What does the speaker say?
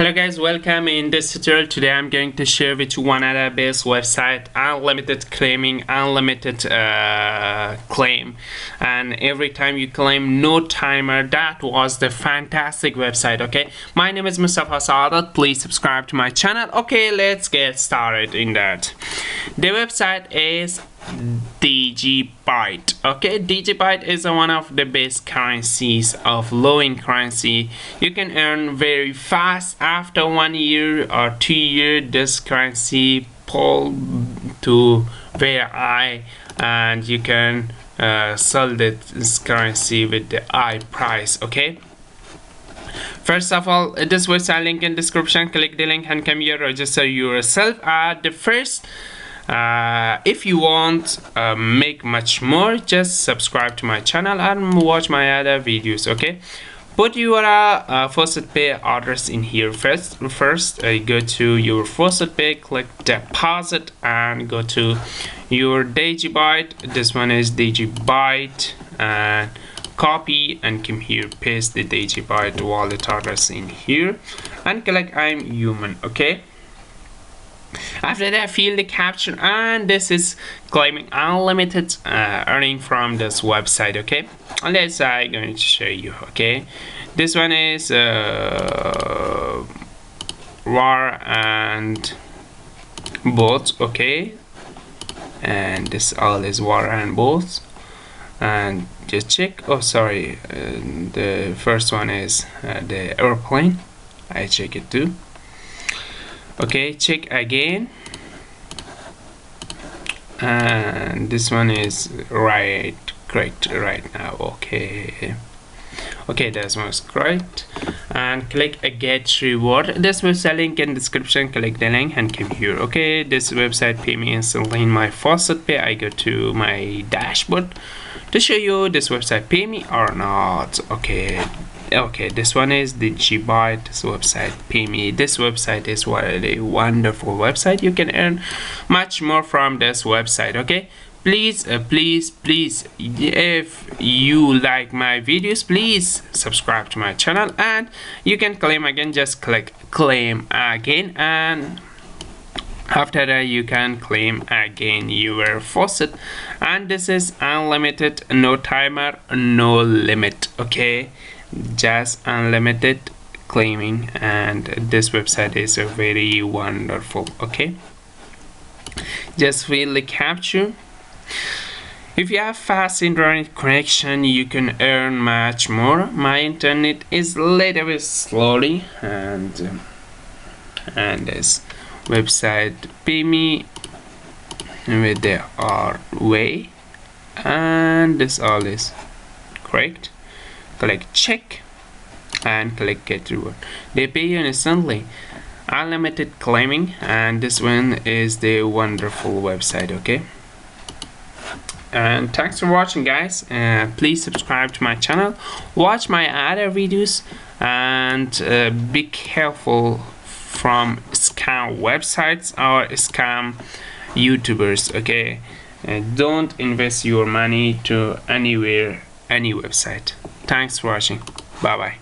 Hello guys, welcome. In this tutorial today I'm going to share with you one other best website, unlimited claiming, unlimited claim, and every time you claim no timer. That was the fantastic website. Okay, my name is Mustafa Sahadat. Please subscribe to my channel. Okay, let's get started in that. The website is dogecoin. Okay, dogecoin is one of the best currencies of low-in currency. You can earn very fast. After 1 year or 2 years, this currency pull to very high, and you can sell this currency with the high price. Okay, first of all, this website link in description. Click the link and come here, register yourself at the first. If you want make much more, just subscribe to my channel and watch my other videos. Okay, put your Faucetpay address in here first. Go to your Faucetpay, click deposit, and go to your dogecoin. This one is dogecoin, and copy and come here, paste the dogecoin wallet address in here and click I'm human. Okay, after that, fill the caption, and this is claiming unlimited earning from this website. Okay, let's I'm going to show you. Okay, this one is war and both. Okay, and this all is war and both, and just check. Oh, sorry, the first one is the airplane. I check it too. Okay, check again, and this one is correct right now. Okay, this one is correct, and click a get reward. This website link in description. Click the link and come here. Okay, this website pay me instantly in my Faucetpay. I go to my dashboard to show you this website pay me or not. Okay, this one is the dogecoin. This website pay me. This website is a wonderful website. You can earn much more from this website. Okay, please, if you like my videos, please subscribe to my channel, and you can claim again. Just click claim again, and after that you can claim again your faucet, and this is unlimited, no timer, no limit. Okay, just unlimited claiming, and this website is very wonderful. Okay, just fill the capture. If you have fast internet connection, you can earn much more. My internet is a little bit slowly, and this website pay me with the hard way, and this all is correct. Click check and click get reward. They pay you instantly, unlimited claiming, and this one is the wonderful website. Okay, and thanks for watching, guys. Please subscribe to my channel, watch my other videos, and be careful from scam websites or scam YouTubers. Okay, don't invest your money to anywhere, any website. Thanks for watching. Bye bye.